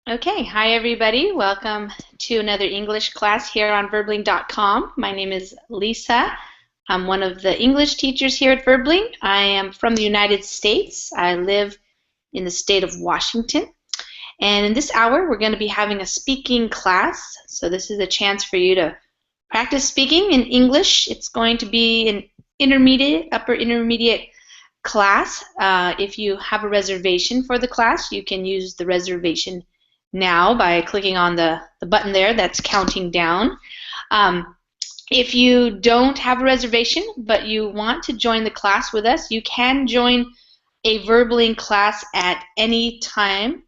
Okay, hi everybody. Welcome to another English class here on verbling.com. My name is Lisa. I'm one of the English teachers here at Verbling. I am from the United States. I live in the state of Washington. And in this hour, we're going to be having a speaking class. So this is a chance for you to practice speaking in English. It's going to be an intermediate, upper intermediate class. If you have a reservation for the class, you can use the reservation now by clicking on the button there that's counting down. If you don't have a reservation but you want to join the class with us, you can join a Verbling class at any time.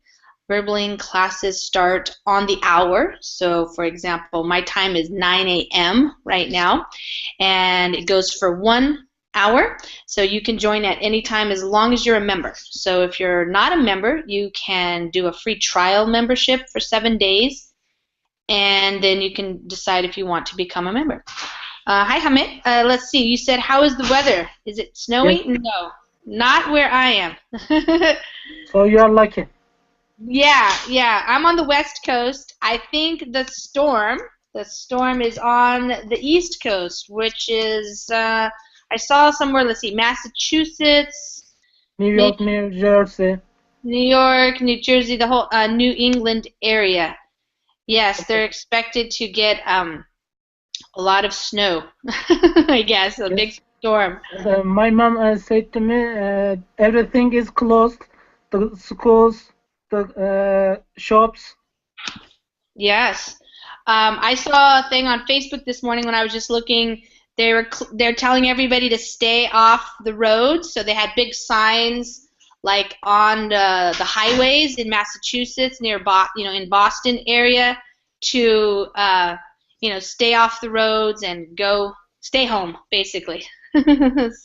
Verbling classes start on the hour. So for example, my time is 9 a.m. right now, and it goes for 1 hour. So you can join at any time as long as you're a member. So if you're not a member, you can do a free trial membership for 7 days, and then you can decide if you want to become a member. Hi, Hamid. Let's see. You said, how is the weather? Is it snowy? Yes. No, not where I am. So you are lucky. Yeah. I'm on the West Coast. I think the storm is on the East Coast, which is, I saw somewhere, let's see, Massachusetts, New maybe York, New Jersey. New York, New Jersey, the whole New England area. Yes, they're expected to get a lot of snow, I guess, a big Yes. storm. My mom said to me, everything is closed. The schools, the shops. Yes. I saw a thing on Facebook this morning when I was just looking. They're telling everybody to stay off the roads, so they had big signs like on the highways in Massachusetts near in Boston area to stay off the roads and stay home basically.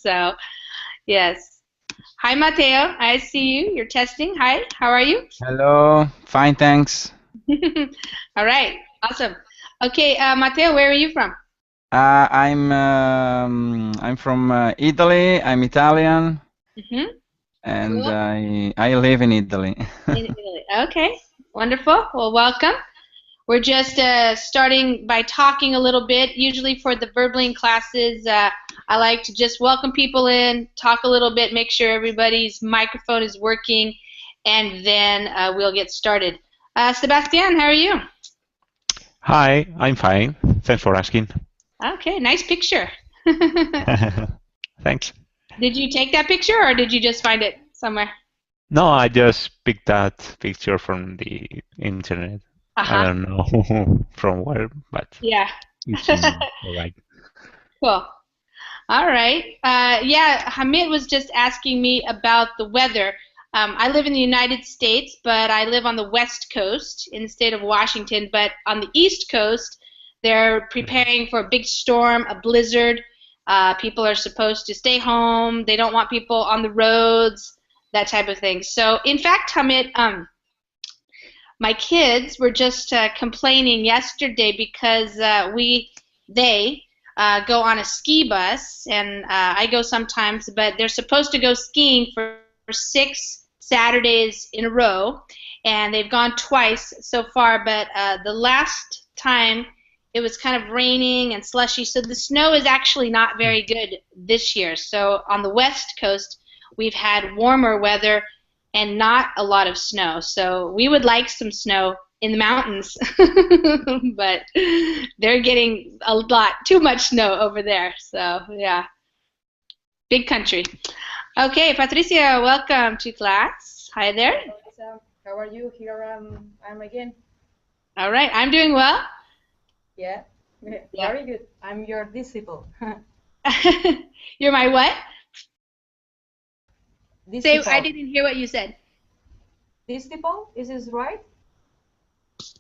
So yes. Hi Mateo, I see you. You're testing. Hi, how are you? Hello, fine, thanks. All right, awesome. Okay, Matteo, where are you from? I'm from Italy. I'm Italian, Mm-hmm. and Cool. I live in Italy. In Italy. Okay, wonderful. Well, welcome. We're just starting by talking a little bit. Usually for the Verbling classes, I like to just welcome people in, talk a little bit, make sure everybody's microphone is working, and then we'll get started. Sebastian, how are you? Hi, I'm fine. Thanks for asking. Okay, nice picture. Thanks. Did you take that picture or did you just find it somewhere? No, I just picked that picture from the internet. I don't know from where, but Yeah. it seems all right. Cool. All right. Yeah, Hamid was just asking me about the weather. I live in the United States, but I live on the West Coast in the state of Washington. But on the East Coast, they're preparing for a big storm, a blizzard. People are supposed to stay home. They don't want people on the roads, that type of thing. So, in fact, Hamid, my kids were just complaining yesterday because they go on a ski bus, and I go sometimes, but they're supposed to go skiing for 6 Saturdays in a row, and they've gone twice so far, but the last time it was kind of raining and slushy, so the snow is actually not very good this year. So on the West Coast, we've had warmer weather and not a lot of snow. So we would like some snow in the mountains, but they're getting a lot, too much snow over there. So yeah, big country. Okay, Patricia, welcome to class. Hi there. How are you? Here I'm again. All right, I'm doing well. Yeah, Yeah. very good. I'm your disciple. You're my what? Say, Disciple. I didn't hear what you said. Disciple, is this right?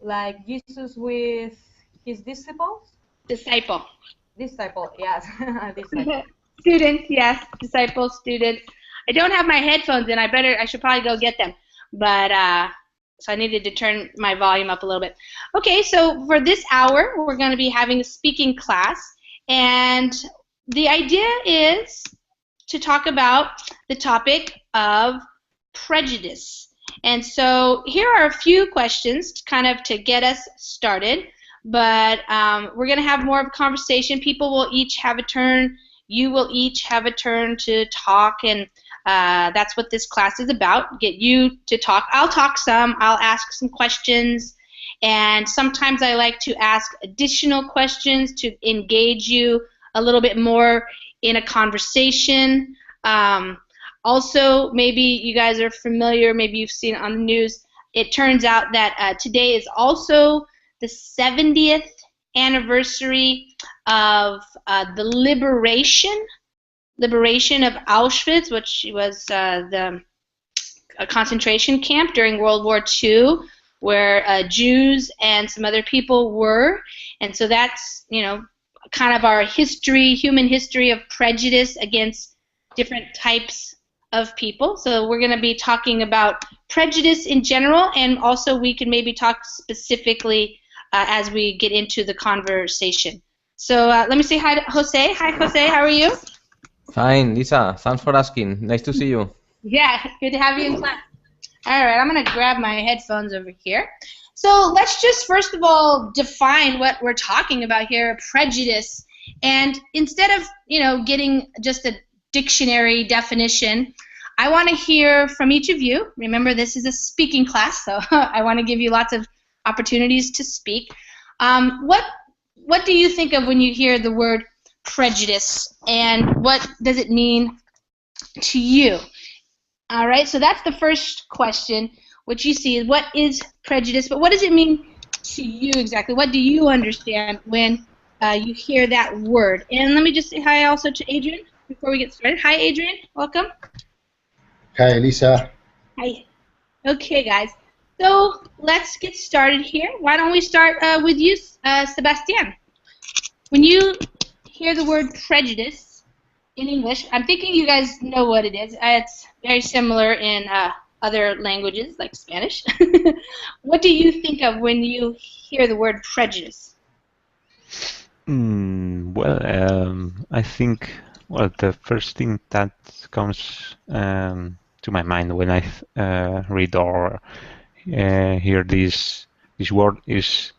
Like Jesus with his disciples? Disciple. Disciple, yes. Disciple. Student, yes. Disciple, student. I don't have my headphones in. I should probably go get them. But so I needed to turn my volume up a little bit. Okay, so for this hour, we're going to be having a speaking class, and the idea is to talk about the topic of prejudice. And so here are a few questions kind of to get us started. But we're going to have more of a conversation. People will each have a turn. You will each have a turn to talk, and that's what this class is about, get you to talk. I'll talk some. I'll ask some questions. And sometimes I like to ask additional questions to engage you a little bit more in a conversation. Also, maybe you guys are familiar, maybe you've seen it on the news, it turns out that today is also the 70th anniversary of the liberation of Auschwitz, which was a concentration camp during World War II, where Jews and some other people were. And so that's, you know, kind of our history, human history of prejudice against different types of people. So we're going to be talking about prejudice in general, and also we can maybe talk specifically as we get into the conversation. So let me say hi to Jose. Hi, Jose. How are you? Fine, Lisa. Thanks for asking. Nice to see you. Yeah, good to have you in class. All right, I'm going to grab my headphones over here. So let's just first of all define what we're talking about here, prejudice. And instead of, you know, getting just a dictionary definition, I want to hear from each of you. Remember, this is a speaking class, so I want to give you lots of opportunities to speak. What do you think of when you hear the word prejudice, and what does it mean to you? All right, so that's the first question. What you see is, what is prejudice, but what does it mean to you exactly? What do you understand when you hear that word? And let me just say hi also to Adrian before we get started. Hi, Adrian. Welcome. Hi, Lisa. Hi. Okay, guys. So let's get started here. Why don't we start with you, Sebastian? When you hear the word prejudice in English, I'm thinking you guys know what it is. It's very similar in other languages like Spanish. What do you think of when you hear the word prejudice? Well, I think, well, the first thing that comes to my mind when I read or hear this word is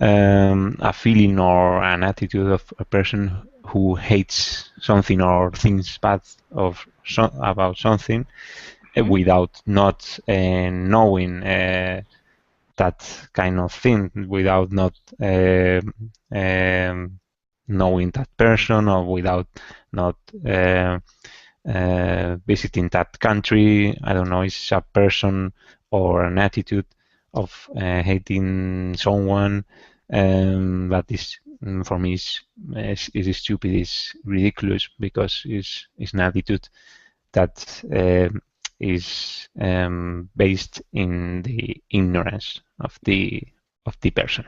a feeling or an attitude of a person who hates something or thinks bad about something without not knowing that kind of thing, without not knowing that person, or without not visiting that country. I don't know, it's a person or an attitude of hating someone that is, for me, is stupid, is ridiculous, because it's an attitude that is based in the ignorance of the person.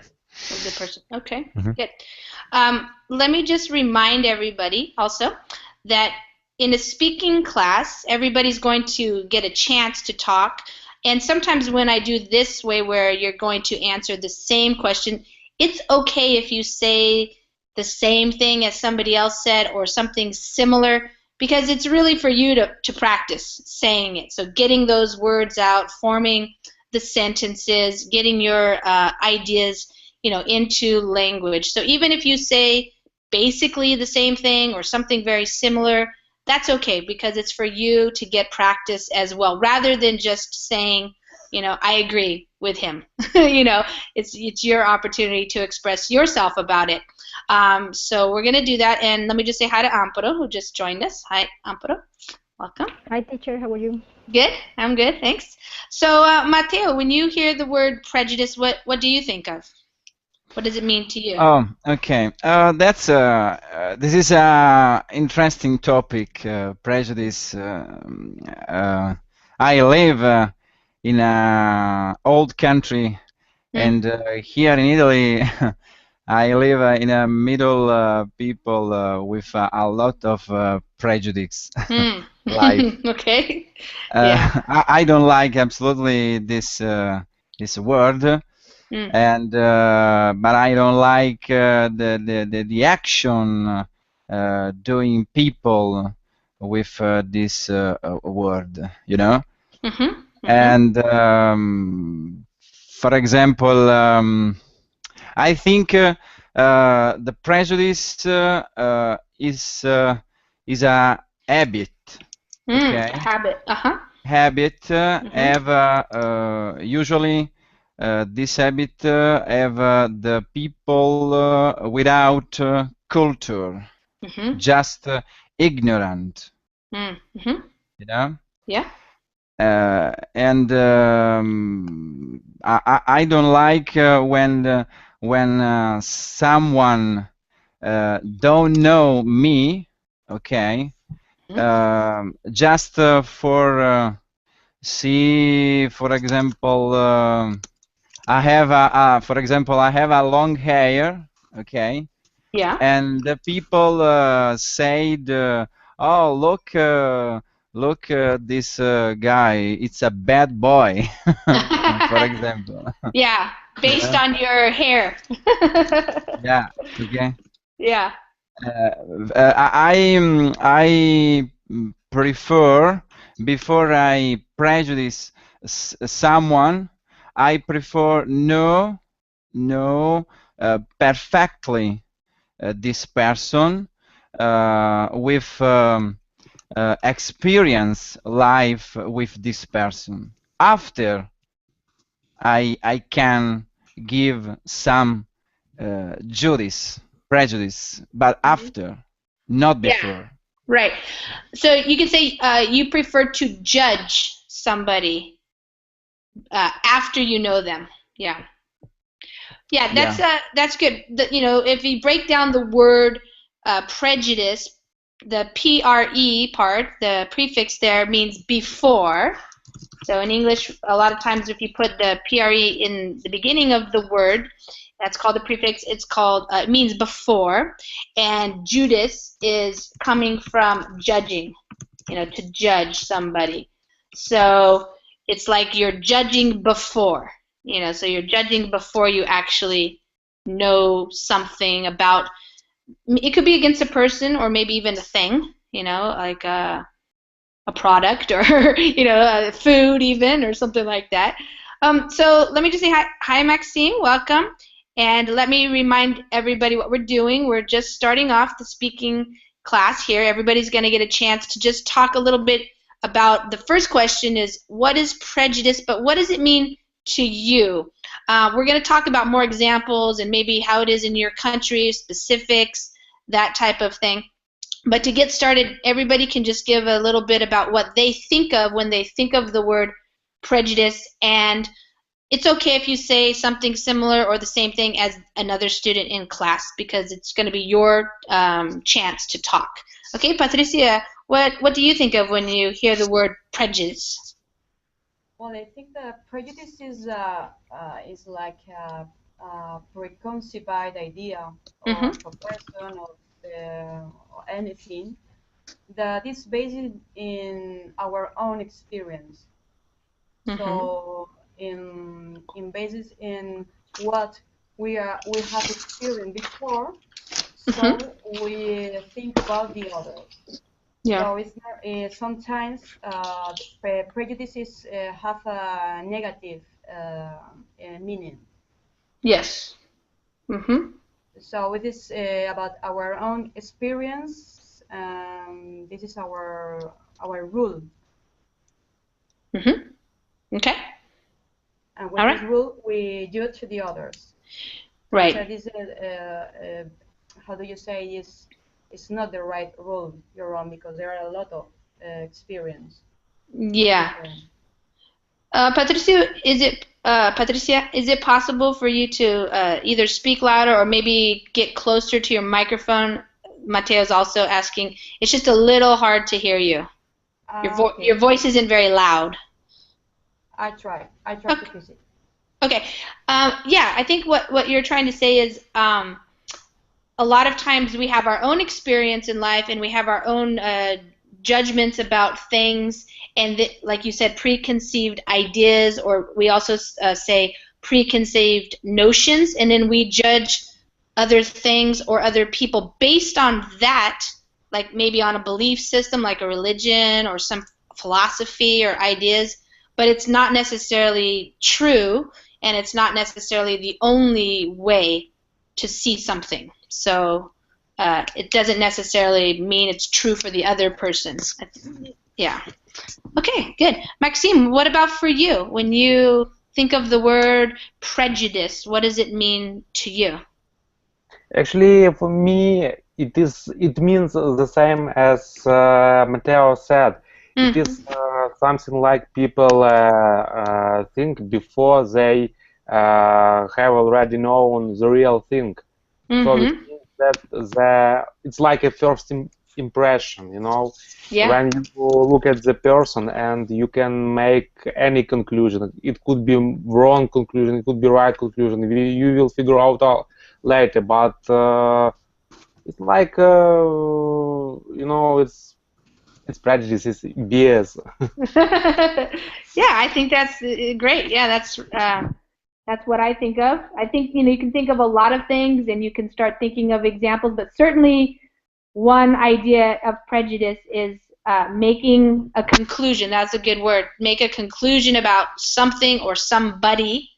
Of the person. Okay, Mm-hmm. good. Let me just remind everybody also that in a speaking class, everybody's going to get a chance to talk. And sometimes when I do this way, where you're going to answer the same question, it's okay if you say the same thing as somebody else said or something similar, because it's really for you to practice saying it. So getting those words out, forming the sentences, getting your ideas, you know, into language. So even if you say basically the same thing or something very similar, that's okay, because it's for you to get practice as well, rather than just saying, you know, I agree with him. You know, it's your opportunity to express yourself about it. So we're going to do that, and let me just say hi to Amparo, who just joined us. Hi, Amparo. Welcome. Hi, teacher. How are you? Good. I'm good, thanks. So, Mateo, when you hear the word prejudice, what do you think of? What does it mean to you? Oh, okay. This is a interesting topic. Prejudice. I live in a old country, and here in Italy, I live in a middle people with a lot of prejudice life. Okay. Yeah. I don't like absolutely this word. And but I don't like the action doing people with this word, you know. And for example, I think the prejudice is a habit. Okay. Habit. Habit have usually this habit have the people without culture, just ignorant. You know. Yeah. And I don't like when someone don't know me, okay, just for see, for example, for example, I have a long hair, okay, Yeah. and the people said, "Oh, look, this guy, it's a bad boy," for example. Yeah, based on your hair. Yeah. Okay. Yeah. I prefer, before I prejudice someone, I prefer know perfectly this person with experience life with this person. After I can give some prejudice, but after, not before. Yeah. Right. So you can say you prefer to judge somebody after you know them. Yeah. Yeah, that's good. If you break down the word prejudice, the pre part, the prefix there means before. So in English, a lot of times if you put the pre in the beginning of the word, that's called the prefix. It's called it means before, and Judas is coming from judging. To judge somebody. So it's like you're judging before. So you're judging before you actually know something about. It could be against a person or maybe even a thing. Like a product or food even or something like that. So let me just say hi, Maxine, welcome, and let me remind everybody what we're doing. We're just starting off the speaking class here. Everybody's going to get a chance to just talk a little bit about the first question is what is prejudice, but what does it mean to you? We're going to talk about more examples and maybe how it is in your country, specifics, that type of thing. But to get started, everybody can just give a little bit about what they think of when they think of the word prejudice, and it's okay if you say something similar or the same thing as another student in class because it's going to be your chance to talk. Okay, Patricia, what do you think of when you hear the word prejudice? Well, I think that prejudice is like a preconceived idea of a person or anything that is based in our own experience. So in basis in what we have experienced before, so we think about the others. Yeah. So it's not, sometimes prejudices have a negative meaning. Yes. So it is about our own experience. This is our rule. Okay. And with this rule, we judge the others. Right. So this how do you say is not the right rule you're on because there are a lot of experience. Yeah. Patricia, is it possible for you to either speak louder or maybe get closer to your microphone? Mateo's also asking. It's just a little hard to hear you. Your voice isn't very loud. I try to fix it. Okay. Yeah, I think what you're trying to say is a lot of times we have our own experience in life and we have our own judgments about things and like you said, preconceived ideas, or we also say preconceived notions, and then we judge other things or other people based on that, like maybe on a belief system like a religion or some philosophy or ideas. but it's not necessarily true, and it's not necessarily the only way to see something. So it doesn't necessarily mean it's true for the other person. Yeah. Okay, good. Maxime, what about for you? When you think of the word prejudice, what does it mean to you? Actually, for me, it means the same as Matteo said. It is something like people think before they have already known the real thing. So it means that it's like a first impression, you know. Yeah. When you look at the person and you can make any conclusion. It could be wrong conclusion, it could be right conclusion. You will figure out later, but it's like you know, it's prejudice, it's bias. Yeah, I think that's great. Yeah, that's what I think of. I think you can think of a lot of things, and you can start thinking of examples, but certainly one idea of prejudice is making a conclusion. That's a good word. Make a conclusion about something or somebody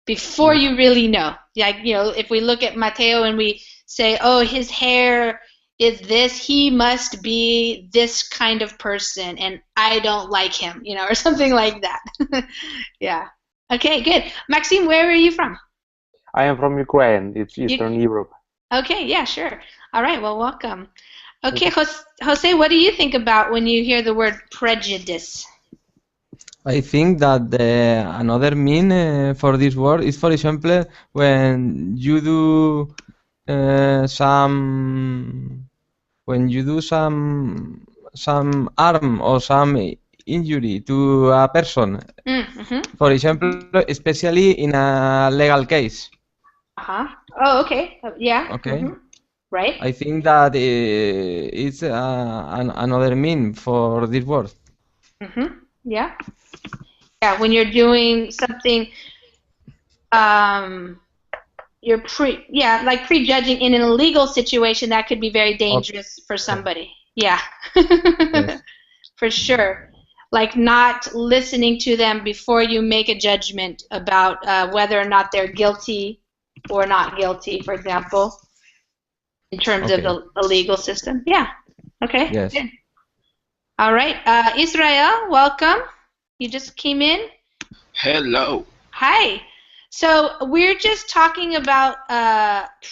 before you really know. Like, if we look at Mateo and we say, oh, his hair is this, he must be this kind of person, and I don't like him, or something like that. Yeah. Okay, good. Maxime, where are you from? I am from Ukraine. It's Eastern Europe. Okay, yeah, sure. All right, well, welcome. Okay, Jose, what do you think about when you hear the word prejudice? I think that another mean for this word is, for example, when you do some harm or some injury to a person. For example, especially in a legal case. Oh, okay. Yeah. Okay. Right. I think that it's another mean for this word. Yeah. Yeah, when you're doing something, you're like prejudging in an illegal situation that could be very dangerous for somebody. Yeah. Yes. For sure. Like not listening to them before you make a judgment about whether or not they're guilty or not guilty, for example, in terms of the legal system. Yeah. Okay. Yes. Good. All right. Israel, welcome. You just came in. Hello. Hi. So we're just talking about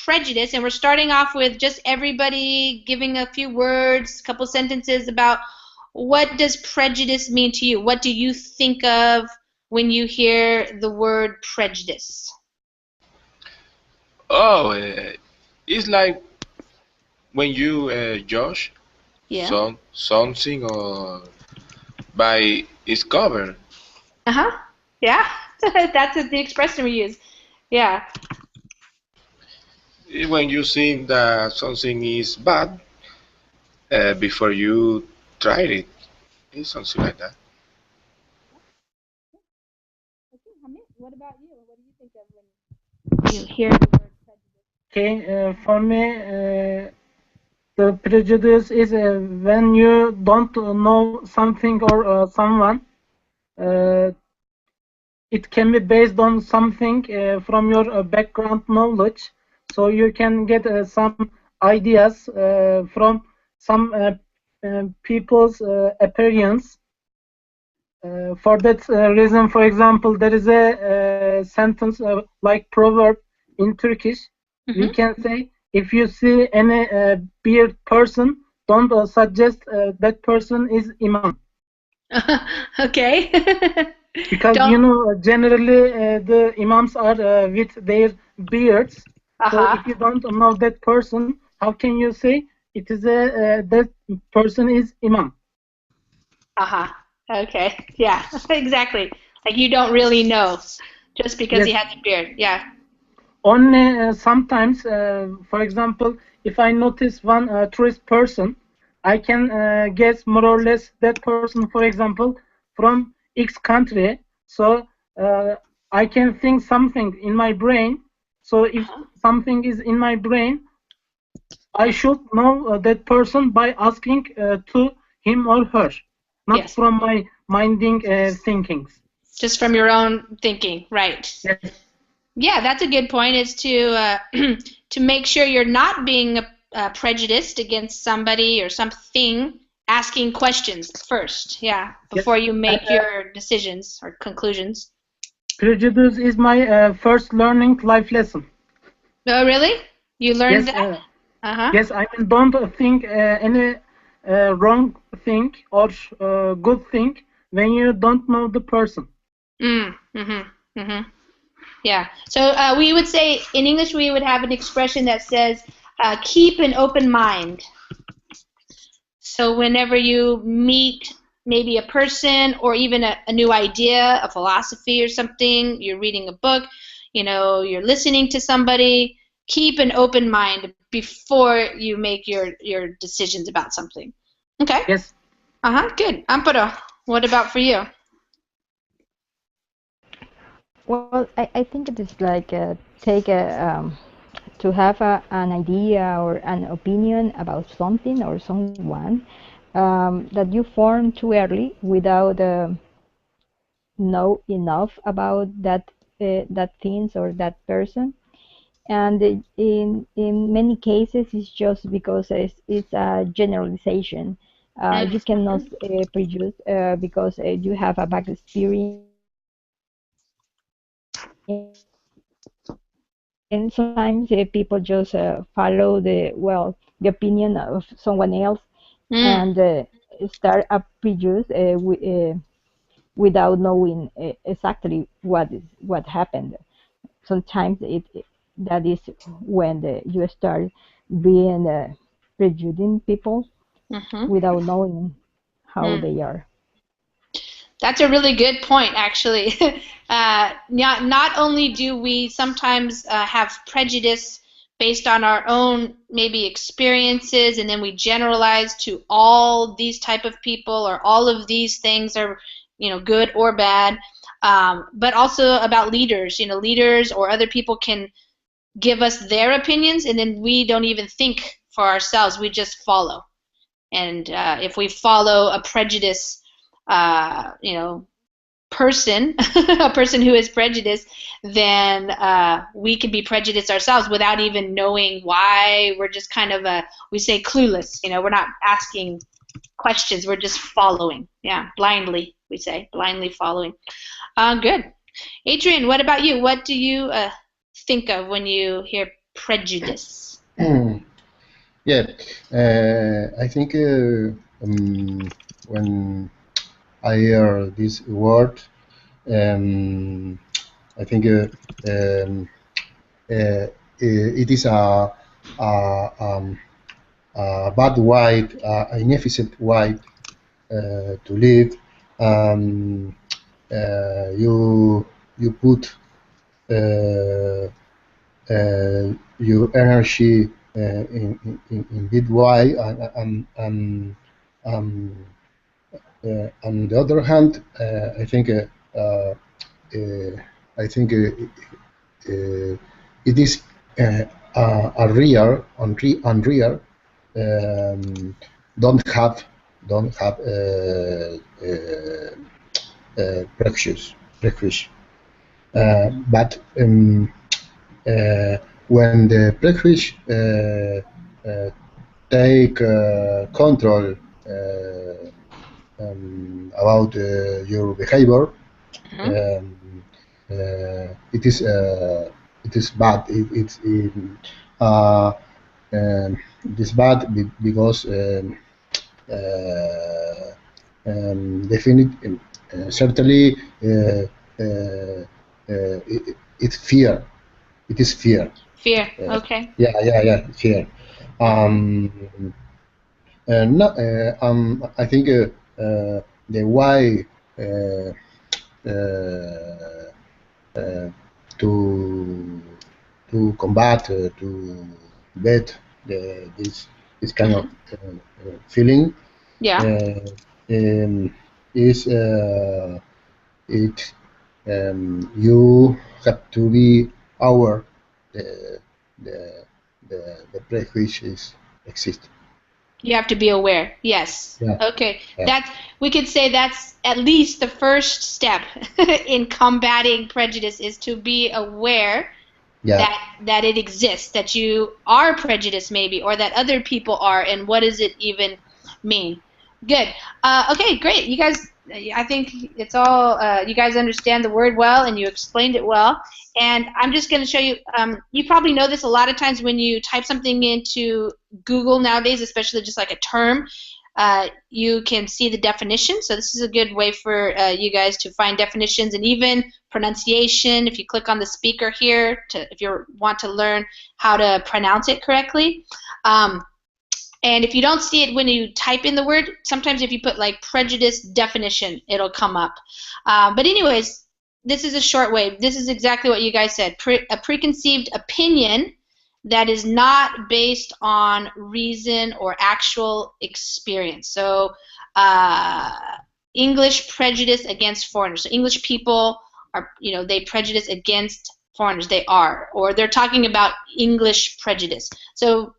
prejudice, and we're starting off with just everybody giving a few words, a couple sentences about what does prejudice mean to you? What do you think of when you hear the word prejudice? Oh, it's like when you judge something or by its cover. Yeah. That's the expression we use. Yeah. When you think that something is bad before you try it. It's something like that. What about you? What do you think of when you hear the word prejudice? Okay, for me, the prejudice is when you don't know something or someone. It can be based on something from your background knowledge, so you can get some ideas from some people's appearance. For that reason, for example, there is a sentence like proverb in Turkish. We can say, if you see any beard person, don't suggest that person is imam. Okay. Because generally the imams are with their beards. So if you don't know that person, how can you say it is that person is imam? Okay. Yeah. Exactly. Like you don't really know just because he has a beard. Yeah. Only sometimes, for example, if I notice one tourist person, I can guess more or less that person, for example, from X country. So I can think something in my brain. So if something is in my brain, I should know that person by asking to him or her, not from my minding thinkings. Just from your own thinking, right? Yes. Yeah, that's a good point. Is to to make sure you're not being prejudiced against somebody or something. Asking questions first, yeah, before you make your decisions or conclusions. Prejudice is my first learning life lesson. Oh, really? You learned Yes. that? Yes, I mean, don't think any wrong thing or good thing when you don't know the person. Yeah. So we would say in English we would have an expression that says keep an open mind. So whenever you meet maybe a person or even a new idea, a philosophy or something, you're reading a book, you're listening to somebody, keep an open mind before you make your decisions about something. Okay? Yes. Good. Amparo, what about for you? Well, I think it is like take to have an idea or an opinion about something or someone that you form too early without know enough about that things or that person. And in many cases, it's just because it's a generalization. You cannot prejudice because you have a bad experience, and sometimes people just follow the opinion of someone else and start a prejudice without knowing exactly what happened. Sometimes that is when you start being prejudicing people without knowing how they are. That's a really good point, actually. Not only do we sometimes have prejudice based on our own maybe experiences, and then we generalize to all these type of people or all of these things are, good or bad, but also about leaders. Leaders or other people can give us their opinions, and then we don't even think for ourselves. We just follow. And if we follow a prejudice, person, a person who is prejudiced, then we can be prejudiced ourselves without even knowing why. We're just kind of we say clueless. We're not asking questions. We're just following. Yeah, blindly. We say blindly following. Good. Adrian, what about you? What do you think of when you hear prejudice? Yeah, I think when I hear this word, I think it is a bad way, an inefficient way to live. You put your energy in that way, um, on the other hand, I think it is a real, unreal. Um, don't have prejudice, but when the prejudice take control about your behavior, it is bad. Uh, it is bad because definitely, certainly, it's fear. It is fear. Fear. Okay. Yeah, fear. Um, no, I think the way uh, uh, to combat to bet this kind of feeling Yeah. is it you have to be aware the the prejudices exist. You have to be aware. Yes. Yeah. Okay. Yeah. We could say that's at least the first step in combating prejudice, is to be aware Yeah. that it exists, that you are prejudiced maybe, or that other people are, and what does it even mean? Good. Okay, great. You guys, I think it's all, you guys understand the word well, and you explained it well. And I'm just going to show you, you probably know this a lot of times when you type something into Google nowadays, especially just like a term, you can see the definition. So this is a good way for you guys to find definitions and even pronunciation. If you click on the speaker here, if you want to learn how to pronounce it correctly. And if you don't see it when you type in the word, sometimes if you put like prejudice definition, it'll come up. But anyways, this is a short way. This is exactly what you guys said. A preconceived opinion that is not based on reason or actual experience. So English prejudice against foreigners. So English people are, they prejudice against foreigners. They are, or they're talking about English prejudice. So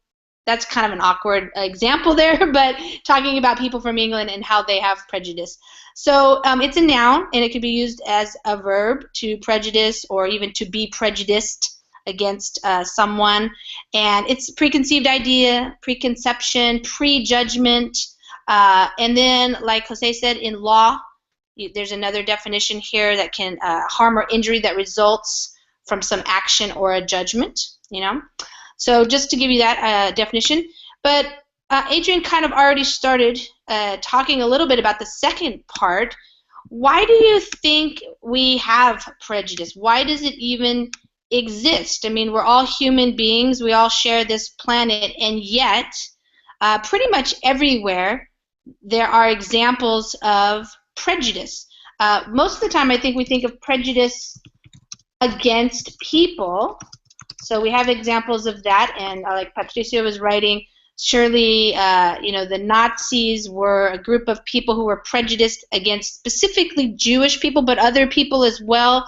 that's kind of an awkward example there, but talking about people from England and how they have prejudice. So it's a noun, and it can be used as a verb, to prejudice or even to be prejudiced against someone. And it's preconceived idea, preconception, prejudgment, and then, like Jose said, in law, there's another definition here that can harm or injury that results from some action or a judgment, So just to give you that definition. But Adrian kind of already started talking a little bit about the second part. Why do you think we have prejudice? Why does it even exist? I mean, we're all human beings. We all share this planet, and yet pretty much everywhere there are examples of prejudice. Most of the time, I think we think of prejudice against people. So we have examples of that, and like Patricio was writing, surely, the Nazis were a group of people who were prejudiced against specifically Jewish people, but other people as well,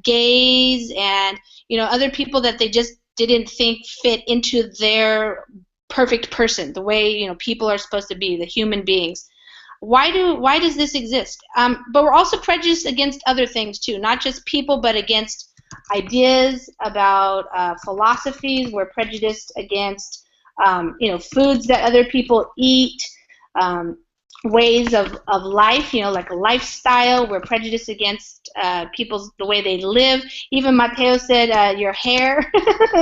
gays and, other people that they just didn't think fit into their perfect person, the way, people are supposed to be, the human beings. Why does this exist? But we're also prejudiced against other things too, not just people, but against ideas, about philosophies. We're prejudiced against foods that other people eat, ways of life, like a lifestyle. We're prejudiced against the way they live. Even Mateo said your hair.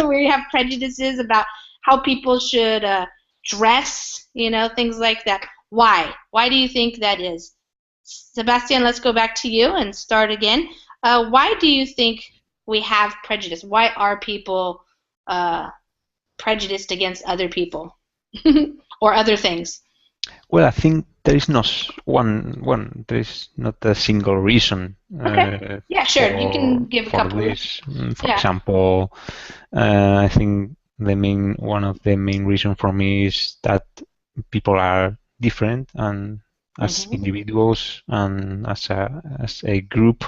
We have prejudices about how people should dress, things like that. Why? Why do you think that is? Sebastian, let's go back to you and start again. Why do you think we have prejudice? Why are people prejudiced against other people or other things? Well, I think there is not one. There is not a single reason. Okay. Yeah, sure. You can give a couple. For example, I think one of the main reasons for me is that people are different, and as individuals and as a group,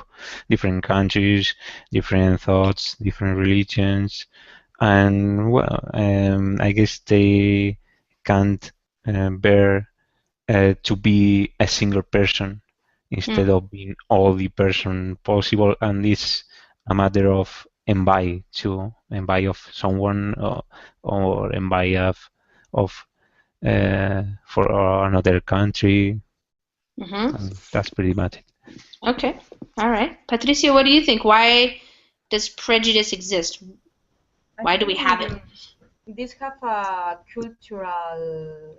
different countries, different thoughts, different religions, and I guess they can't bear to be a single person instead of being all the person possible, and it's a matter of envy of someone, or envy of for another country. And that's pretty much it. Okay. All right. Patricia, what do you think? Why does prejudice exist? Why do we have it? This have a cultural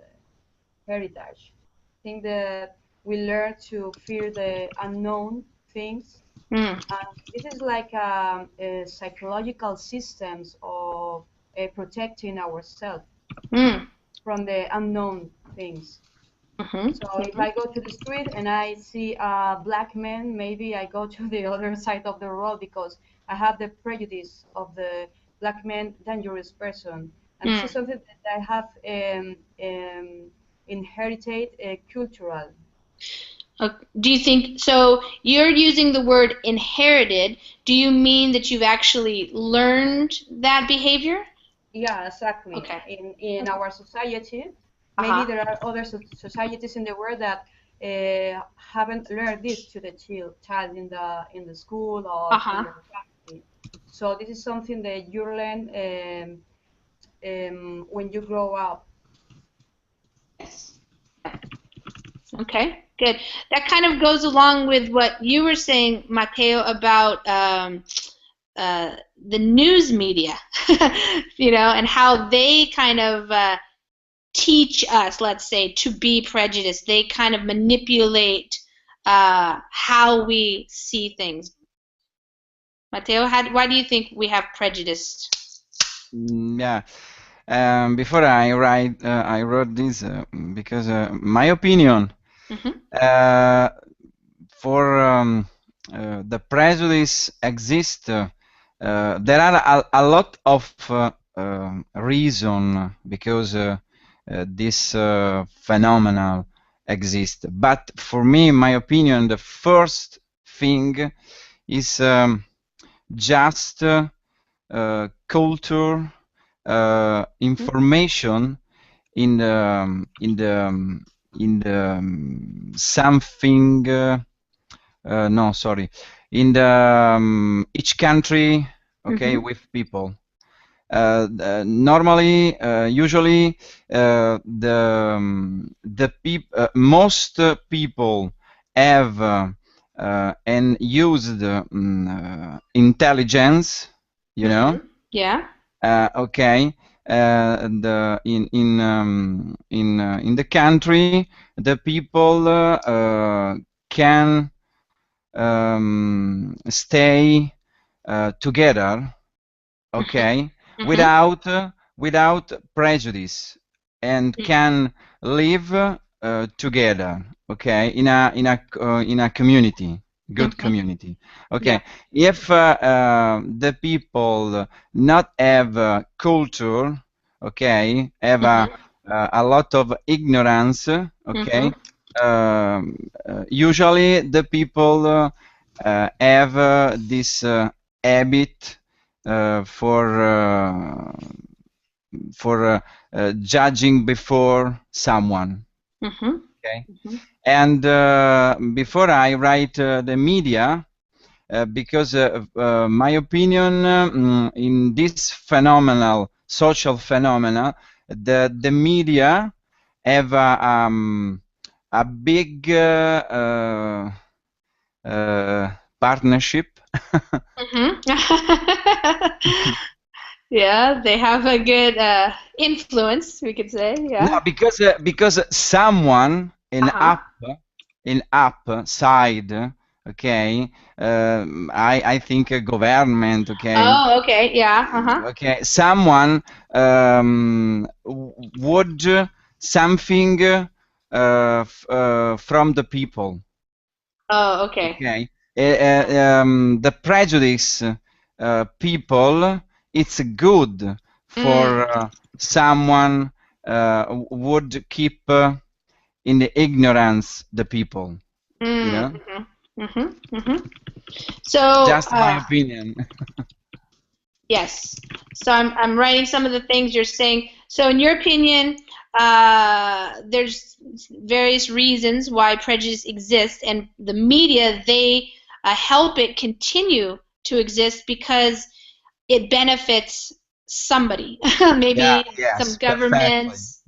heritage. I think that we learn to fear the unknown things. This is like a psychological systems of protecting ourselves from the unknown things. So if I go to the street and I see a black man, maybe I go to the other side of the road because I have the prejudice of the black man, dangerous person. And this is something that I have inherited cultural. Do you think, so you're using the word inherited, do you mean that you've actually learned that behavior? Yeah, exactly. Okay. In our society, Maybe there are other societies in the world that haven't learned this to the child in the school or in the family. So this is something that you learn when you grow up. Yes. Okay, good. That kind of goes along with what you were saying, Mateo, about the news media, you know, and how they kind of teach us, let's say, to be prejudiced. They kind of manipulate how we see things. Mateo, why do you think we have prejudice? Yeah. Before I wrote this because my opinion for the prejudice exists. There are a lot of reason because this phenomenon exists. But for me, in my opinion, the first thing is just culture, information in the something. No, sorry. In the each country, okay, with people. Normally, usually, most people have and used intelligence, you know. Yeah. Okay. In the country, the people can stay together, okay, without prejudice, and can live together, okay, in a community, good community. Okay, if the people not have culture, okay, have a lot of ignorance, okay, usually the people have this habit for judging before someone. Okay, and before I write the media, because my opinion in this phenomenal social phenomena, the media have a big partnership. Yeah, they have a good influence, we could say. Yeah. No, because someone in side, okay. I think a government, okay. Oh, okay. Yeah. Okay, someone would something from the people. Oh, okay. Okay. The prejudice people, it's good for someone would keep in the ignorance the people, you know. So Just my opinion. yes. So I'm writing some of the things you're saying. So in your opinion, there's various reasons why prejudice exists, and the media, they help it continue to exist because it benefits somebody. Maybe some governments,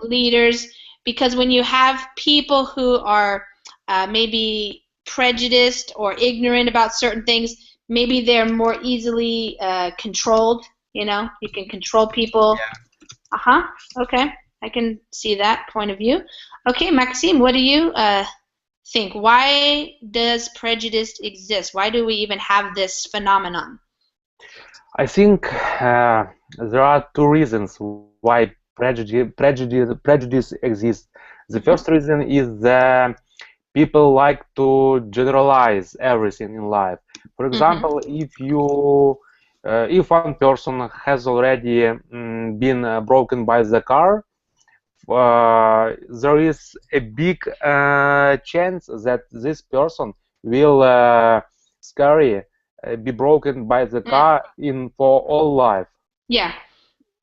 leaders. Because when you have people who are maybe prejudiced or ignorant about certain things, maybe they're more easily controlled. You know, you can control people. Okay, I can see that point of view. Okay, Maxime, what do you think? Why does prejudice exist? Why do we even have this phenomenon? I think there are two reasons why prejudice exists. The first reason is that people like to generalize everything in life. For example, if one person has already been broken by the car, there is a big chance that this person will be broken by the car for all life. Yeah.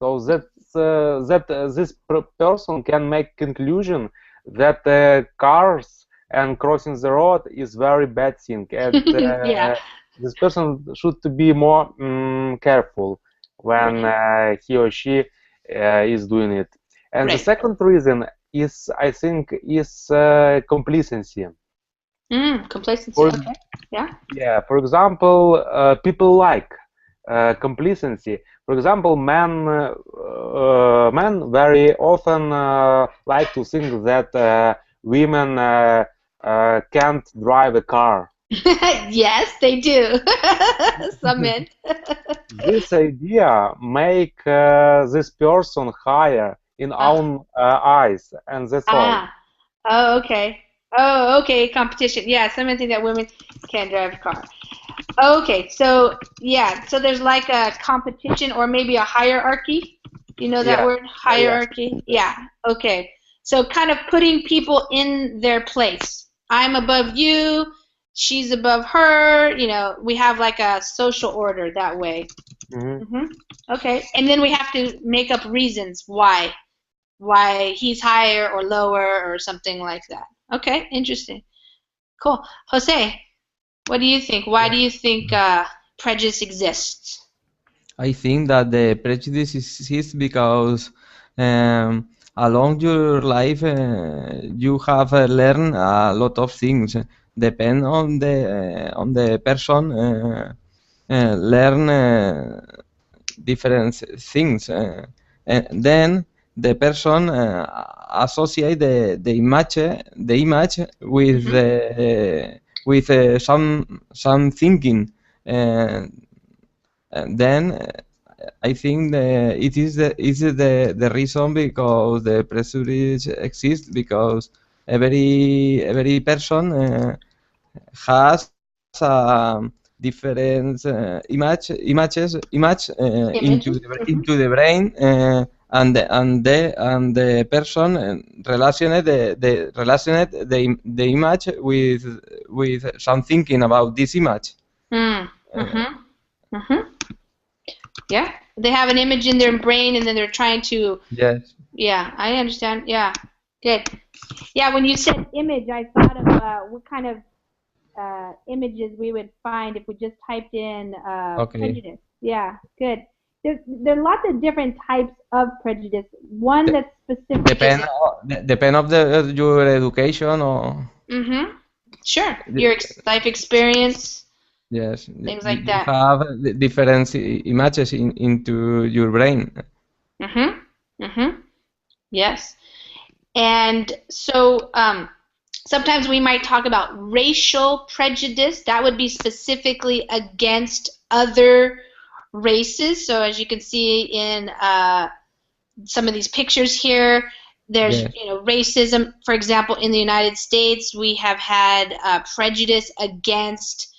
So that's this person can make conclusion that cars and crossing the road is very bad thing, and Yeah. this person should to be more careful when he or she is doing it. And the second reason is, I think, is complacency. Complacency. Okay. Yeah. Yeah. For example, people like complacency. For example, men very often like to think that women can't drive a car. Yes, they do. Some men. This idea make this person higher in own eyes, and that's all. Oh, okay. Oh, okay. Competition. Yeah, some men think that women can't drive a car. Okay, so yeah, so there's like a competition or maybe a hierarchy. You know that word, hierarchy? Yeah. Okay. So kind of putting people in their place. I'm above you, she's above her, you know, we have like a social order that way. Okay. And then we have to make up reasons why he's higher or lower or something like that. Okay, interesting. Cool. Jose, what do you think? Why do you think prejudice exists? I think that the prejudice exists because along your life you have learned a lot of things. Depend on the person, learn different things, and then the person associate the image with some thinking. And then I think it is the reason because the prejudice exists, because every person has different image into the brain, and the person relationate the image with some thinking about this image. Yeah, they have an image in their brain, and then they're trying to. Yes. Yeah, I understand. Yeah, good. Yeah, when you said image, I thought of what kind of images we would find if we just typed in prejudice. Yeah, good. There are lots of different types of prejudice. One that's specific. Depend of your education or. Sure, your life experience. Yes, things like that. You have different images into your brain. Yes, and so sometimes we might talk about racial prejudice. That would be specifically against other races. So as you can see in some of these pictures here, there's racism. For example, in the United States, we have had prejudice against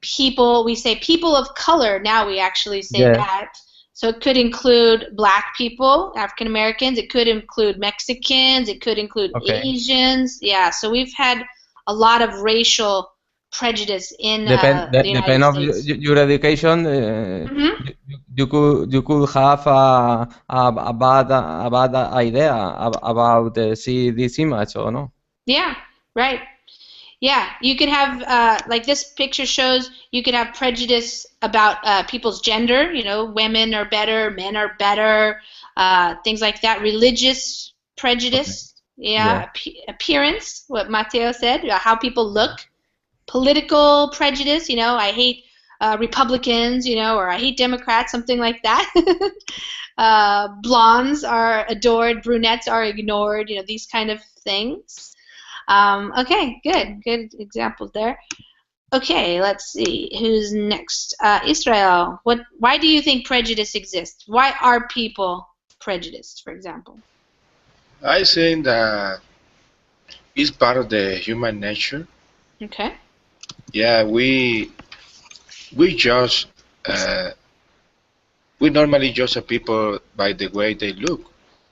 people. We say people of color. Now we actually say that. So it could include black people, African Americans. It could include Mexicans. It could include Asians. Yeah. So we've had a lot of racial prejudice in the United Depend of States. your education. You could have a bad idea about see this image or no. Yeah. Right. Yeah, you could have, like this picture shows, you could have prejudice about people's gender. You know, women are better, men are better, things like that. Religious prejudice, appearance, what Mateo said, how people look. Political prejudice, you know, I hate Republicans, you know, or I hate Democrats, something like that. Blondes are adored, brunettes are ignored, you know, these kind of things. Okay, good examples there. Okay, let's see who's next. Israel, why do you think prejudice exists? Why are people prejudiced, for example? I think that it's part of the human nature. Okay. Yeah, we judge. We normally judge people by the way they look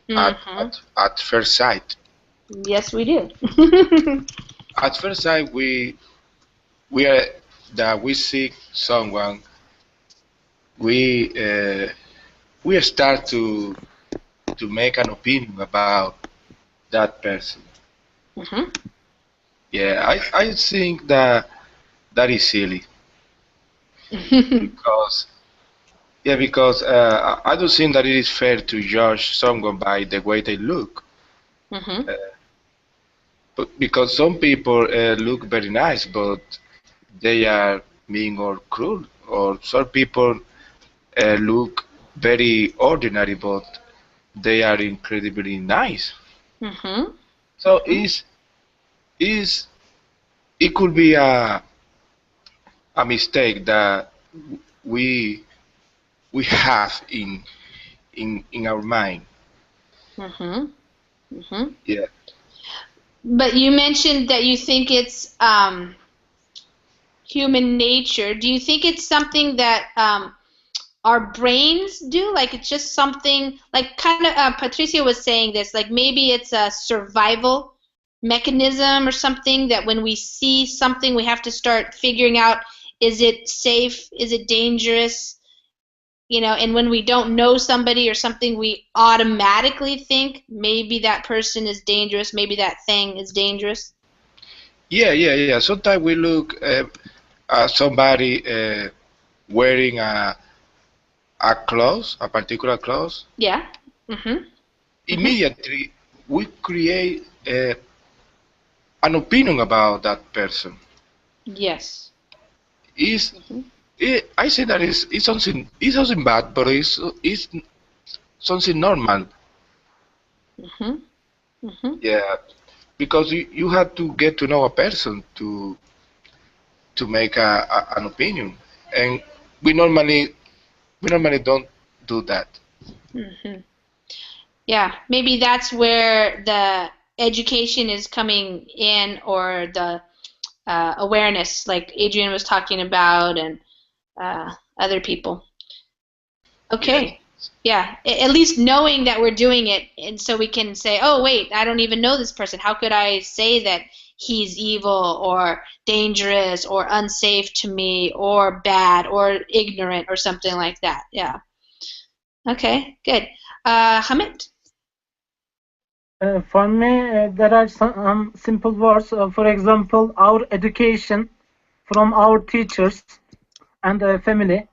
at first sight. Yes, we do. At first sight, we see someone, we start to to make an opinion about that person. Yeah, I think that is silly because I don't think that it is fair to judge someone by the way they look. But because some people look very nice, but they are mean or cruel, or some people look very ordinary, but they are incredibly nice. So is it could be a mistake that we we have in our mind. Yeah. But you mentioned that you think it's human nature. Do you think it's something that our brains do? Like it's just something, like kind of Patricia was saying this, like maybe it's a survival mechanism or something that when we see something we have to start figuring out, is it safe, is it dangerous, you know, and when we don't know somebody or something we automatically think maybe that person is dangerous, maybe that thing is dangerous. Yeah. Sometimes we look at somebody wearing a clothes, a particular clothes. Yeah. Immediately we create an opinion about that person. Yes. I say that it's something bad, but it's something normal. Yeah, because you have to get to know a person to make an opinion, and we normally don't do that. Yeah, maybe that's where the education is coming in, or the awareness, like Adrian was talking about, and other people. Okay. Yeah, at least knowing that we're doing it, and so we can say, oh, wait, I don't even know this person. How could I say that he's evil or dangerous or unsafe to me or bad or ignorant or something like that? Yeah. Okay, good. Hamid? For me, there are some simple words. For example, our education from our teachers and family.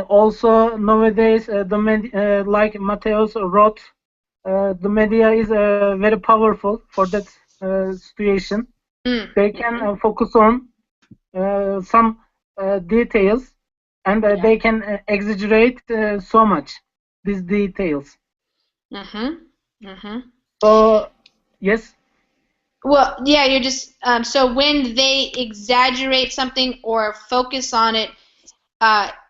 Also, nowadays, like Mateos wrote, the media is very powerful for that situation. They can focus on some details, and they can exaggerate so much these details. So, yes. Well, yeah, you're just so when they exaggerate something or focus on it,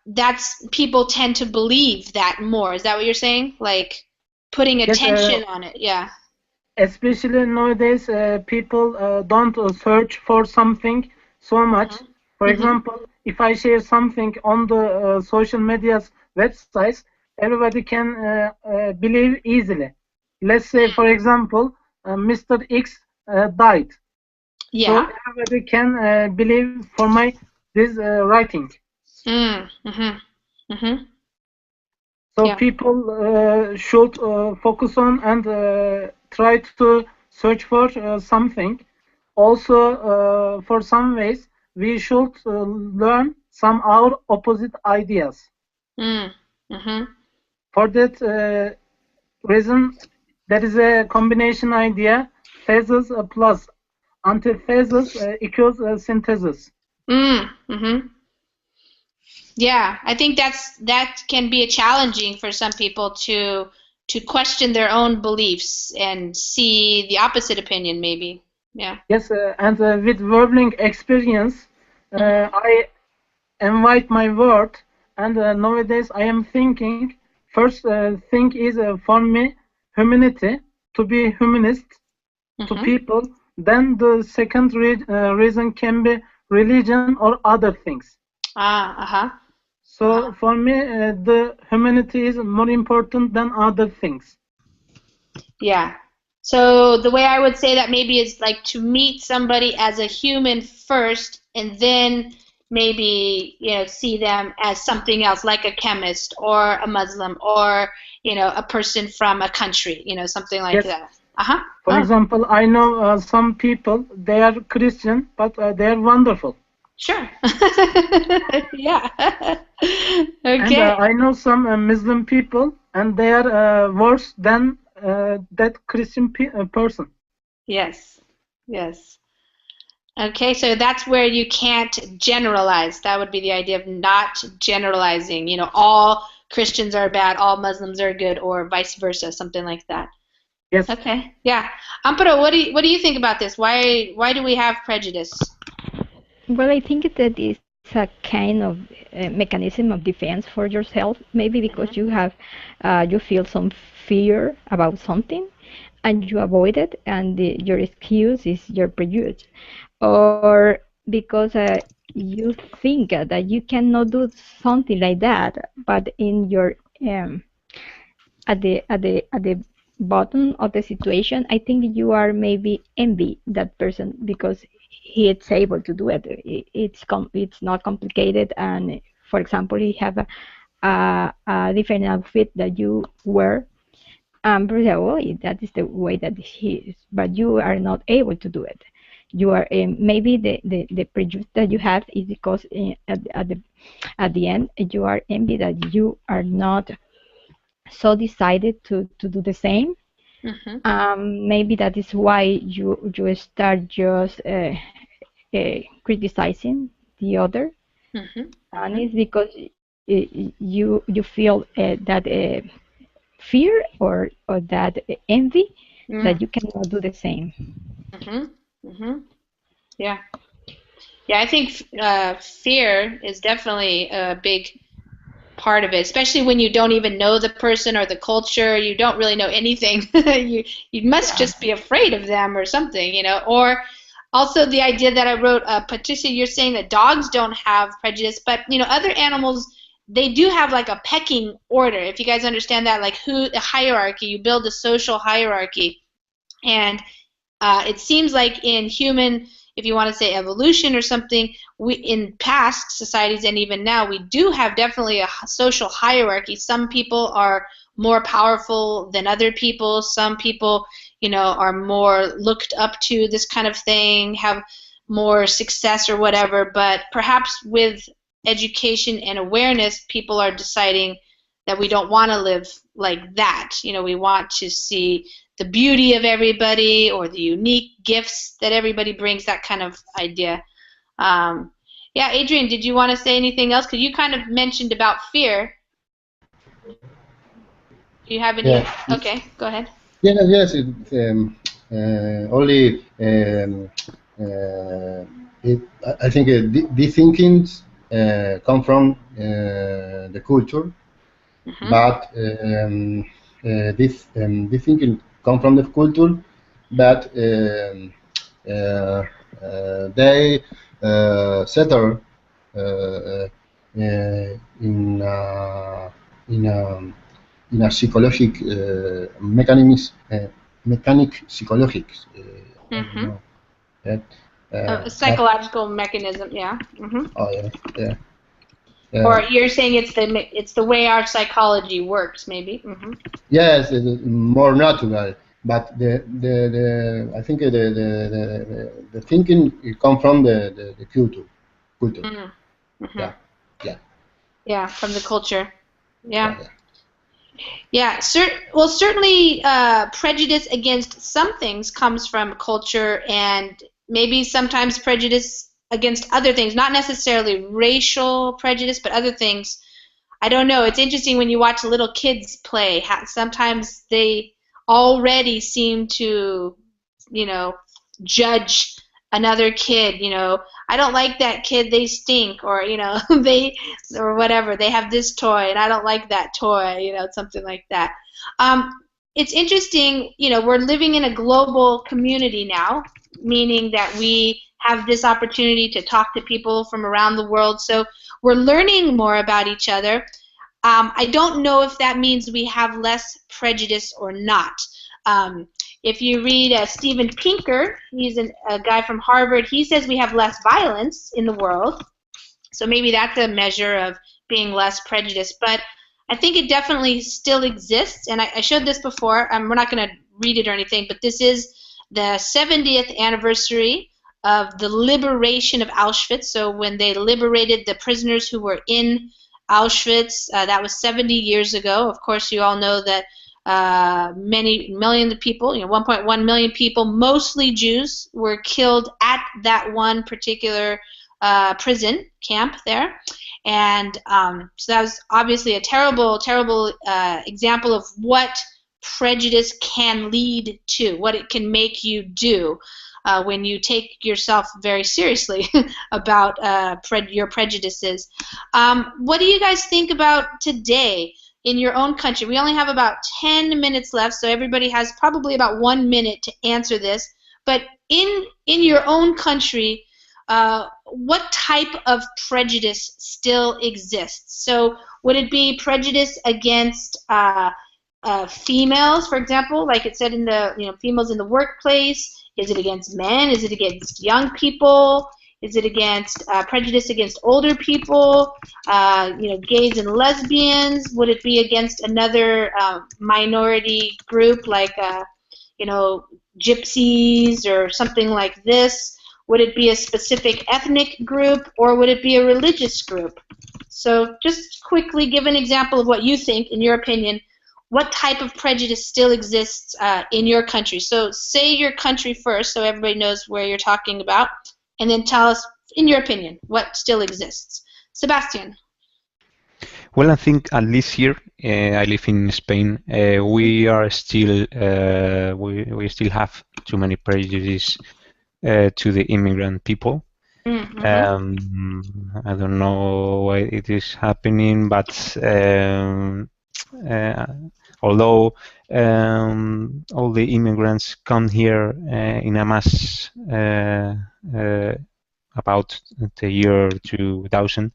that's people tend to believe that more. Is that what you're saying? Like putting attention on it, yeah. Especially nowadays, people don't search for something so much. For example, if I share something on the social media's websites, everybody can believe easily. Let's say, for example, Mr. X died. Yeah. So everybody can believe for my this writing. So people should focus on and try to search for something. Also, for some ways, we should learn some our opposite ideas. For that reason, there is a combination idea, thesis plus antithesis equals synthesis. Yeah, I think that can be challenging for some people to question their own beliefs and see the opposite opinion, maybe. Yeah. Yes, and with Verbling experience, I invite my word, and nowadays I am thinking. First thing is for me humanity, to be humanist to people. Then the second reason can be religion or other things. So for me, the humanity is more important than other things. Yeah. So the way I would say that maybe is like to meet somebody as a human first, and then maybe see them as something else, like a chemist or a Muslim or a person from a country, something like Yes. that. For example, I know some people, they are Christian, but they are wonderful. Sure. Yeah. And Okay. I know some Muslim people, and they are worse than that Christian person. Yes. Yes. Okay, so that's where you can't generalize. That would be the idea of not generalizing. All Christians are bad, all Muslims are good, or vice versa, something like that. Yes. Okay. Yeah. Amparo, what do you think about this? Why do we have prejudice? Well, I think that is a kind of mechanism of defense for yourself, maybe because you feel some fear about something and you avoid it, and your excuse is your prejudice, or because you think that you cannot do something like that, but in your at the bottom of the situation, I think you are maybe envy that person because he is able to do it. It's not complicated, and for example, he have a different outfit that you wear. But yeah, well, that is the way that he is, but you are not able to do it. You are maybe the prejudice that you have is because at the end you are envy that you are not so decided to do the same. Maybe that is why you start just criticizing the other, and it's because you feel that fear or that envy that you cannot do the same. Yeah. Yeah, I think fear is definitely a big part of it, especially when you don't even know the person or the culture. You don't really know anything. You must just be afraid of them or something, Or also the idea that I wrote, Patricia, you're saying that dogs don't have prejudice, but other animals, they do have like a pecking order. If you guys understand that, like a hierarchy, you build a social hierarchy, and it seems like in human, if you want to say evolution or something, we in past societies and even now, we do have definitely a social hierarchy. Some people are more powerful than other people. Some people, are more looked up to, this kind of thing, have more success or whatever. But perhaps with education and awareness, people are deciding that we don't want to live like that. We want to see the beauty of everybody or the unique gifts that everybody brings, that kind of idea. Yeah, Adrian, did you want to say anything else? Because you kind of mentioned about fear. Do you have any? Yeah. Okay, go ahead. Yes. Only I think the thinkings come from the culture, but this thinking come from the culture, but they settle in in a psychologic mechanic psychologics. I don't know that. A psychological mechanism, yeah. Oh yeah. Or you're saying it's the way our psychology works, maybe. Yes, it is more natural, but the I think the thinking it come from the culture. Yeah, from the culture. Yeah. Yeah, certainly prejudice against some things comes from culture, and maybe sometimes prejudice against other things, not necessarily racial prejudice, but other things. I don't know. It's interesting when you watch little kids play. Sometimes they already seem to, judge another kid. I don't like that kid. They stink, or or whatever. They have this toy, and I don't like that toy. Something like that. It's interesting. We're living in a global community now, meaning that we have this opportunity to talk to people from around the world. So we're learning more about each other. I don't know if that means we have less prejudice or not. If you read Steven Pinker, he's a guy from Harvard, he says we have less violence in the world. So maybe that's a measure of being less prejudiced. But I think it definitely still exists. And I showed this before. We're not going to read it or anything, but this is the 70th anniversary of the liberation of Auschwitz. So when they liberated the prisoners who were in Auschwitz, that was 70 years ago. Of course, you all know that many millions of people, 1.1 million people, mostly Jews, were killed at that one particular prison camp there. And so that was obviously a terrible, terrible example of what prejudice can lead to, what it can make you do when you take yourself very seriously about your prejudices. What do you guys think about today in your own country? We only have about 10 minutes left, so everybody has probably about 1 minute to answer this. But in your own country, what type of prejudice still exists? So would it be prejudice against females, for example, like it said in the females in the workplace? Is it against men? Is it against young people? Is it against prejudice against older people? Gays and lesbians? Would it be against another minority group like gypsies or something like this? Would it be a specific ethnic group, or would it be a religious group? So just quickly give an example of what you think, in your opinion, what type of prejudice still exists in your country. So say your country first so everybody knows where you're talking about, and then tell us, in your opinion, what still exists. Sebastian. Well, I think at least here, I live in Spain. We are still we still have too many prejudices to the immigrant people. Mm-hmm. I don't know why it is happening, but although all the immigrants come here in a mass about the year 2000,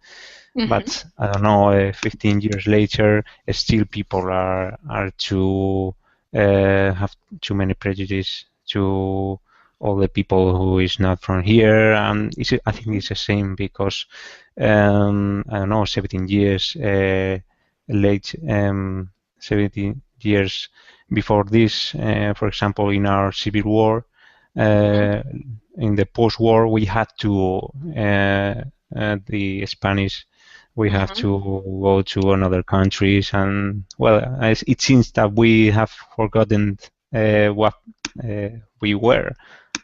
but I don't know, 15 years later, still people are too have too many prejudices to all the people who is not from here. I think it's the same because I don't know, 17 years late, 17 years before this, for example, in our civil war, in the post-war, we had to the Spanish. We have to go to another countries, and well, it seems that we have forgotten what we were,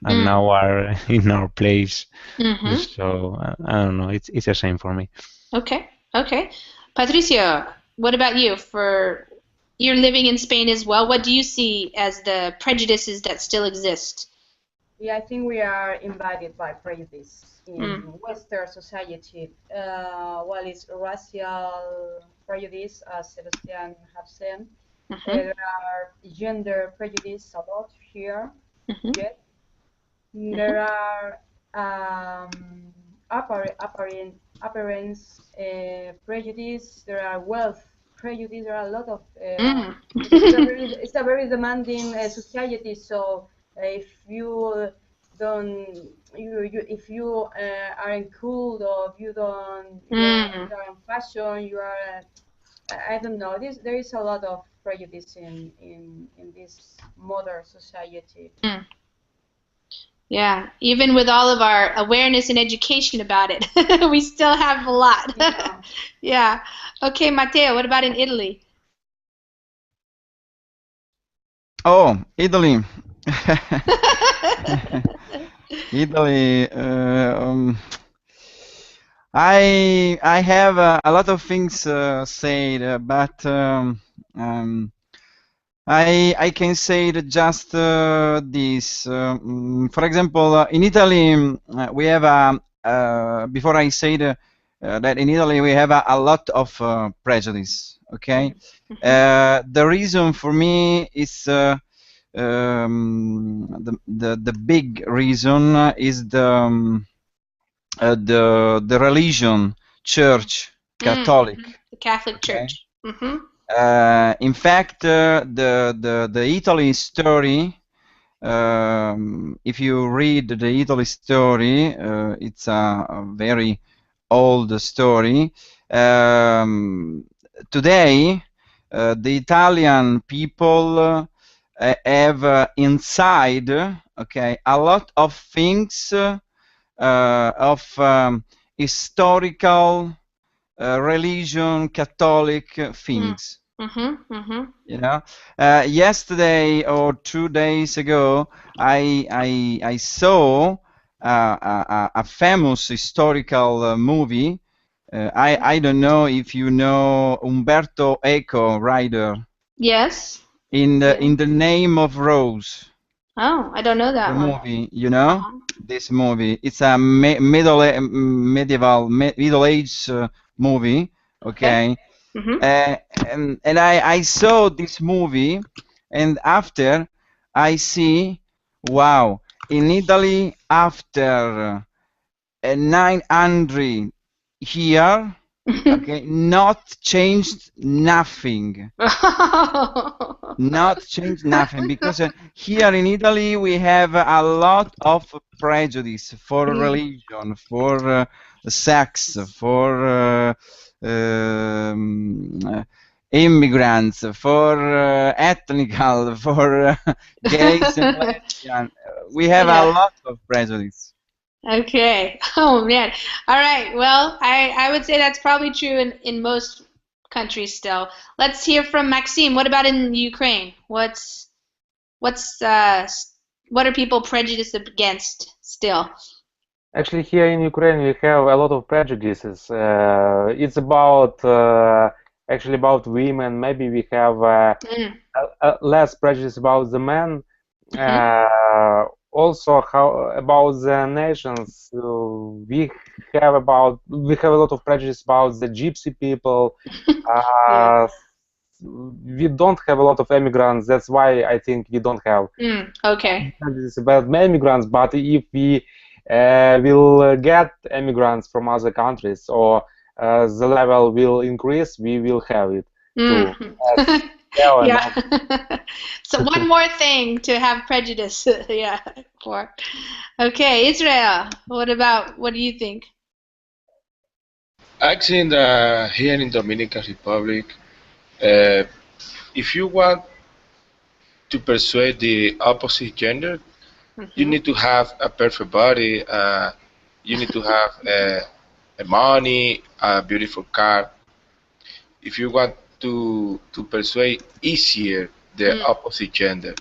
and now are in our place. So I don't know. It's the same for me. Okay. Patricio, what about you? You're living in Spain as well. What do you see as the prejudices that still exist? Yeah, I think we are invaded by prejudice in Western society. Well, it's racial prejudice, as Sebastian has said. There are gender prejudice a lot here. Yet there are appearance prejudice. There are wealth prejudice. There are a lot of. It's a very demanding society. So if you don't, if you aren't cool, or if you don't, you are in fashion, you are. I don't know. There is a lot of prejudice in this modern society. Yeah, even with all of our awareness and education about it, we still have a lot. Yeah. Okay, Matteo, what about in Italy? Oh, Italy. Italy. I have a lot of things said, but I can say that just this. For example, in Italy, we have before I said that in Italy we have a lot of prejudice. Okay, the reason for me is the big reason is the religion, church, Catholic. The Catholic Church. In fact, the Italy story, if you read the Italy story, it's a very old story. Today, the Italian people have inside, okay, a lot of things of historical, religion, Catholic things. You know, yesterday or 2 days ago, I saw a famous historical movie. I don't know if you know Umberto Eco, writer. Yes. In the Name of Rose. Oh, I don't know that The one. movie, you know, this movie. It's a middle age movie. Okay. And I saw this movie, and after I see, wow, in Italy after 900 here, okay, not changed nothing. Not changed nothing, because here in Italy we have a lot of prejudice for religion, for sex, for immigrants, for ethnical, for gays and lesbians. We have a lot of prejudice. Okay. Oh man. All right. Well, I would say that's probably true in most countries still. Let's hear from Maxime. What about in Ukraine? What are people prejudiced against still? Actually, here in Ukraine we have a lot of prejudices. It's about actually about women. Maybe we have less prejudice about the men. Also, how about the nations? We have a lot of prejudice about the gypsy people. We don't have a lot of immigrants. That's why I think we don't have prejudice about immigrants. But if we will get immigrants from other countries, or the level will increase, we will have it too. Yeah. So one more thing to have prejudice. Yeah. For. Okay, Israel. What do you think? Actually, here in Dominican Republic, if you want to persuade the opposite gender, you need to have a perfect body. You need to have a money, a beautiful car. If you want to persuade easier the opposite gender,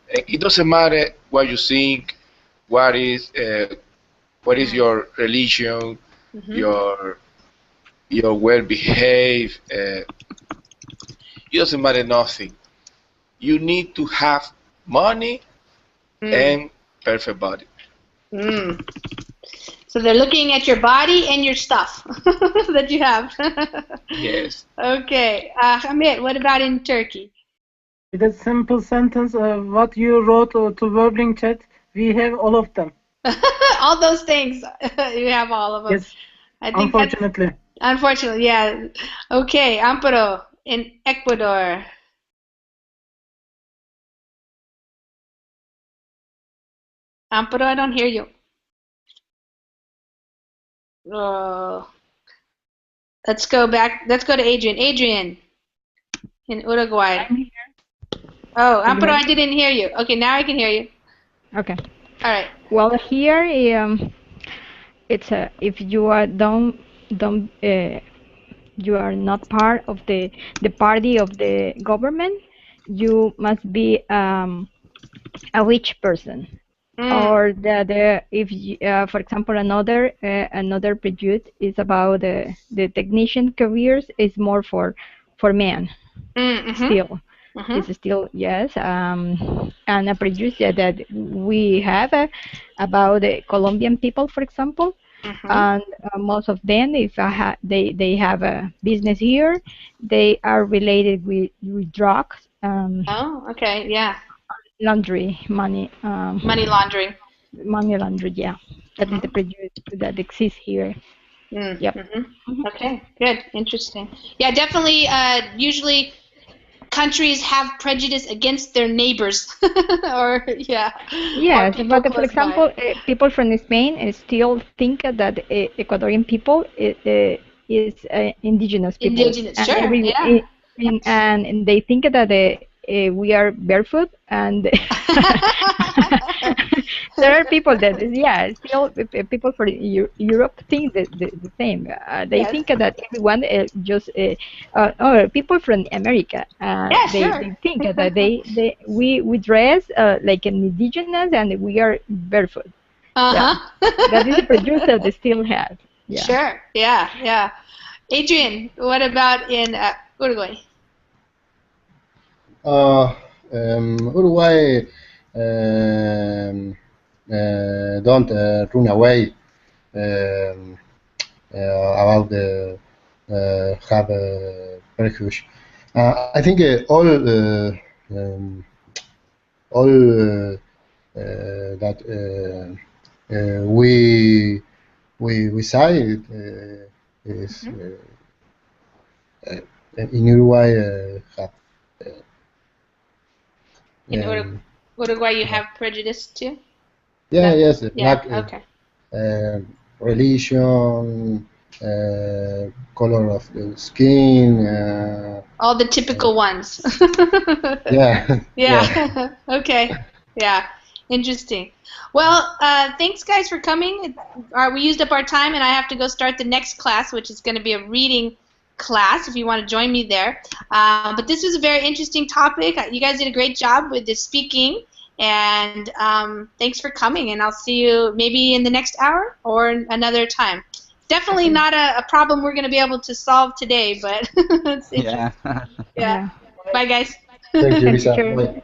it doesn't matter what you think, what is your religion, your well behave. It doesn't matter nothing. You need to have money and perfect body. So they're looking at your body and your stuff that you have. Yes. Okay. Hamid, what about in Turkey? With a simple sentence, what you wrote to Verbling chat, we have all of them. All those things. You have all of them. Yes. I think unfortunately, yeah. Okay, Amparo in Ecuador. Amparo, I don't hear you. Let's go back. Let's go to Adrian. Adrian in Uruguay. I'm here. Oh, Amparo, I didn't hear you. Okay, now I can hear you. Okay. All right. Well, here it's if you are you are not part of the party of the government, you must be a rich person. Or if you, for example, another prejudice is about the technician careers is more for men. Still. It's still, yes, and a prejudice that we have about the Colombian people, for example, and most of them, if they have a business here, they are related with drugs. Oh, okay, yeah. Laundry, money. Money laundering. Money laundering, yeah. That is the prejudice that exists here. Yep. Okay, good, interesting. Yeah, definitely. Usually, countries have prejudice against their neighbors, or Yes, or people but for close by. example, people from Spain still think that Ecuadorian people is indigenous people, Indigenous, and sure, yeah. and they think that we are barefoot, and there are people that still people from Europe think the same. They Yes. think that everyone or people from America, Yeah, they sure. think that we dress like an indigenous and we are barefoot. Yeah, that is a prejudice that they still have. Yeah. Sure. Yeah, yeah. Adrian, what about in Uruguay? Uruguay don't run away about the have prejudice. I think all that we say is in Uruguay have In um, Uruguay, you have prejudice too? yeah, yes, Yeah, black okay. religion, color of the skin. All the typical ones. Yeah, Yeah. yeah. Okay. Yeah. Interesting. Well, thanks guys for coming. We used up our time, and I have to go start the next class, which is going to be a reading class. If you want to join me there, but this was a very interesting topic. You guys did a great job with the speaking, and thanks for coming. And I'll see you maybe in the next hour or another time. Definitely not a problem we're going to be able to solve today, but it's interesting. Yeah. Yeah. Bye, guys. Thank you, Thank you, Lisa. teacher. Bye.